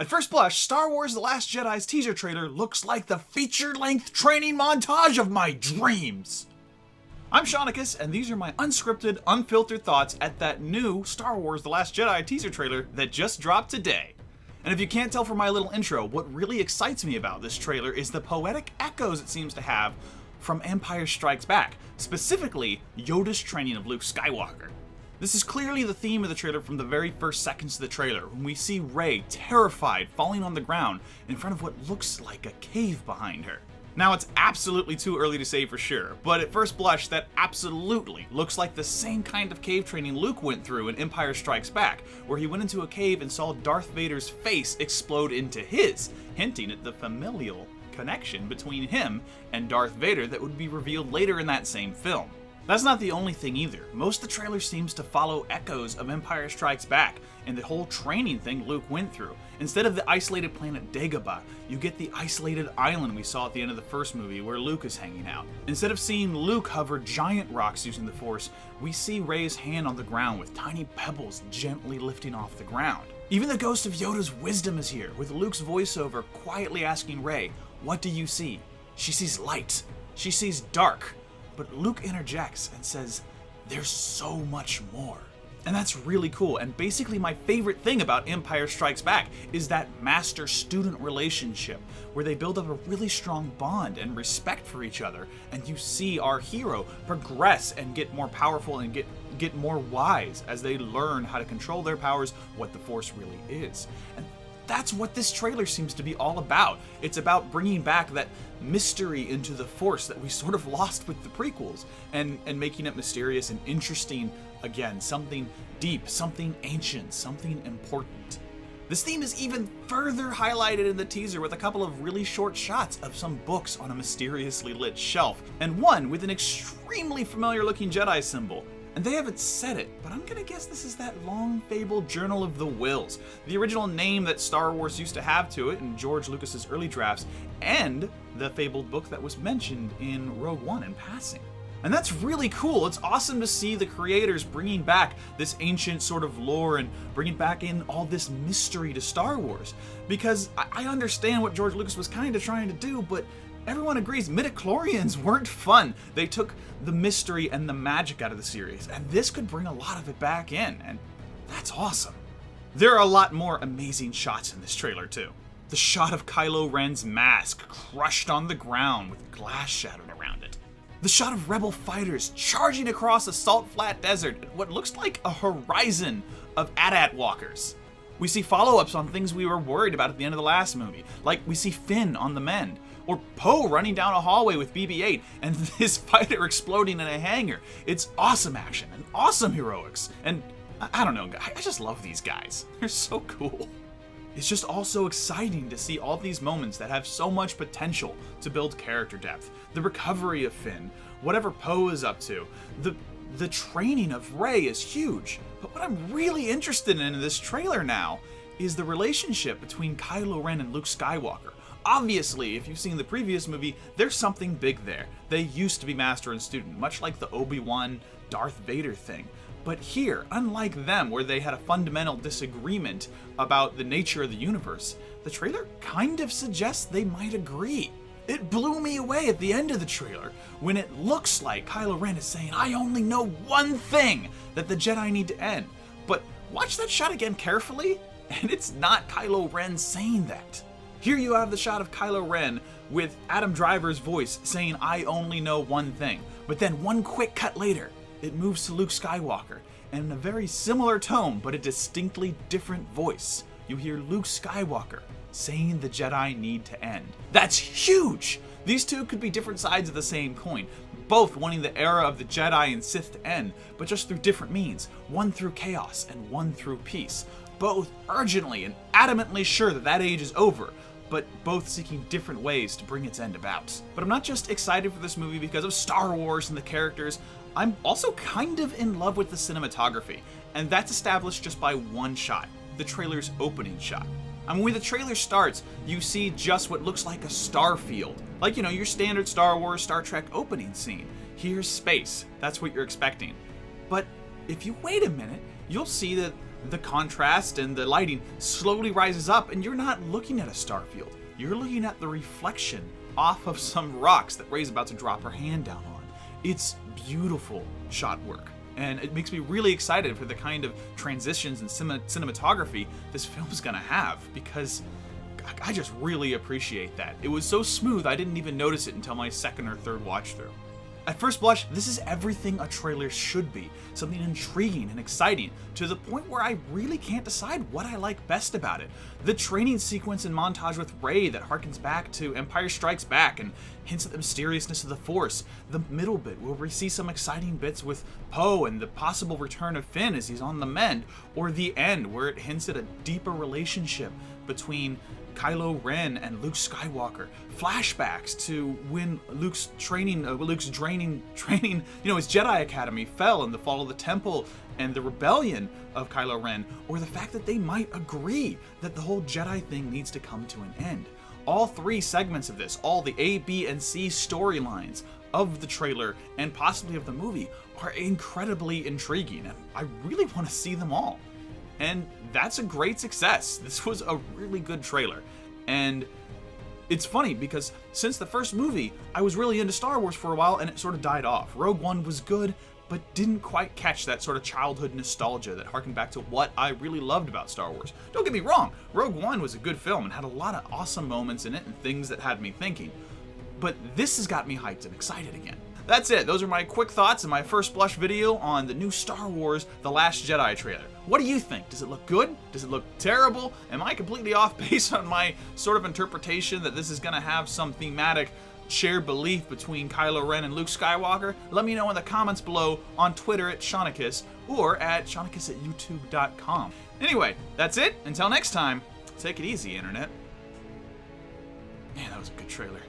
At first blush, Star Wars The Last Jedi's teaser trailer looks like the feature-length training montage of my dreams. I'm Seaniccus, and these are my unscripted, unfiltered thoughts at that new Star Wars The Last Jedi teaser trailer that just dropped today. And if you can't tell from my little intro, what really excites me about this trailer is the poetic echoes it seems to have from Empire Strikes Back, specifically Yoda's training of Luke Skywalker. This is clearly the theme of the trailer from the very first seconds of the trailer, when we see Rey, terrified, falling on the ground in front of what looks like a cave behind her. Now, it's absolutely too early to say for sure, but at first blush, that absolutely looks like the same kind of cave training Luke went through in Empire Strikes Back, where he went into a cave and saw Darth Vader's face explode into his, hinting at the familial connection between him and Darth Vader that would be revealed later in that same film. That's not the only thing either. Most of the trailer seems to follow echoes of Empire Strikes Back and the whole training thing Luke went through. Instead of the isolated planet Dagobah, you get the isolated island we saw at the end of the first movie where Luke is hanging out. Instead of seeing Luke hover giant rocks using the Force, we see Rey's hand on the ground with tiny pebbles gently lifting off the ground. Even the ghost of Yoda's wisdom is here, with Luke's voiceover quietly asking Rey, "What do you see?" She sees light. She sees dark. But Luke interjects and says, "There's so much more." And that's really cool, and basically my favorite thing about Empire Strikes Back is that master-student relationship, where they build up a really strong bond and respect for each other, and you see our hero progress and get more powerful and get more wise as they learn how to control their powers, what the Force really is. And that's what this trailer seems to be all about. It's about bringing back that mystery into the Force that we sort of lost with the prequels, and making it mysterious and interesting again, something deep, something ancient, something important. This theme is even further highlighted in the teaser with a couple of really short shots of some books on a mysteriously lit shelf, and one with an extremely familiar looking Jedi symbol. And they haven't said it, but I'm gonna guess this is that long-fabled Journal of the Whills, the original name that Star Wars used to have to it in George Lucas's early drafts, and the fabled book that was mentioned in Rogue One in passing. And that's really cool. It's awesome to see the creators bringing back this ancient sort of lore and bringing back in all this mystery to Star Wars. Because I understand what George Lucas was kind of trying to do, but everyone agrees midichlorians weren't fun. They took the mystery and the magic out of the series, and this could bring a lot of it back in, and that's awesome. There are a lot more amazing shots in this trailer too. The shot of Kylo Ren's mask crushed on the ground with glass shattered around it. The shot of rebel fighters charging across a salt-flat desert at what looks like a horizon of AT-AT walkers. We see follow-ups on things we were worried about at the end of the last movie, like we see Finn on the mend, or Poe running down a hallway with BB-8 and his fighter exploding in a hangar. It's awesome action and awesome heroics, and I don't know, I just love these guys. They're so cool. It's just also exciting to see all these moments that have so much potential to build character depth. The recovery of Finn, whatever Poe is up to, the training of Rey is huge. But what I'm really interested in this trailer now is the relationship between Kylo Ren and Luke Skywalker. Obviously, if you've seen the previous movie, there's something big there. They used to be master and student, much like the Obi-Wan Darth Vader thing. But here, unlike them, where they had a fundamental disagreement about the nature of the universe, the trailer kind of suggests they might agree. It blew me away at the end of the trailer, when it looks like Kylo Ren is saying, "I only know one thing that the Jedi need to end." But watch that shot again carefully, and it's not Kylo Ren saying that. Here you have the shot of Kylo Ren with Adam Driver's voice saying, "I only know one thing." But then one quick cut later, it moves to Luke Skywalker, and in a very similar tone, but a distinctly different voice, you hear Luke Skywalker saying the Jedi need to end. That's huge! These two could be different sides of the same coin, both wanting the era of the Jedi and Sith to end, but just through different means, one through chaos and one through peace. Both urgently and adamantly sure that that age is over, but both seeking different ways to bring its end about. But I'm not just excited for this movie because of Star Wars and the characters, I'm also kind of in love with the cinematography, and that's established just by one shot, the trailer's opening shot. I mean, when the trailer starts, you see just what looks like a star field. Like, you know, your standard Star Wars, Star Trek opening scene. Here's space, that's what you're expecting. But if you wait a minute, you'll see that the contrast and the lighting slowly rises up, and you're not looking at a star field. You're looking at the reflection off of some rocks that Rey's about to drop her hand down on. It's beautiful shot work, and it makes me really excited for the kind of transitions and cinematography this film's gonna have, because I just really appreciate that. It was so smooth I didn't even notice it until my second or third watch through. At first blush, this is everything a trailer should be. Something intriguing and exciting, to the point where I really can't decide what I like best about it. The training sequence and montage with Rey that harkens back to Empire Strikes Back and hints at the mysteriousness of the Force. The middle bit, where we see some exciting bits with Poe and the possible return of Finn as he's on the mend. Or the end, where it hints at a deeper relationship between Kylo Ren and Luke Skywalker. Flashbacks to when Luke's training, his Jedi Academy fell in the fall of the Temple and the rebellion of Kylo Ren, or the fact that they might agree that the whole Jedi thing needs to come to an end. All three segments of this, all the A, B, and C storylines of the trailer and possibly of the movie, are incredibly intriguing, and I really want to see them all. And that's a great success. This was a really good trailer. And it's funny because since the first movie, I was really into Star Wars for a while and it sort of died off. Rogue One was good, but didn't quite catch that sort of childhood nostalgia that harkened back to what I really loved about Star Wars. Don't get me wrong, Rogue One was a good film and had a lot of awesome moments in it and things that had me thinking. But this has got me hyped and excited again. That's it. Those are my quick thoughts in my first blush video on the new Star Wars The Last Jedi trailer. What do you think? Does it look good? Does it look terrible? Am I completely off base on my sort of interpretation that this is going to have some thematic shared belief between Kylo Ren and Luke Skywalker? Let me know in the comments below on Twitter at Seaniccus or at Seaniccus@youtube.com. Anyway, that's it. Until next time, take it easy, Internet. Man, that was a good trailer.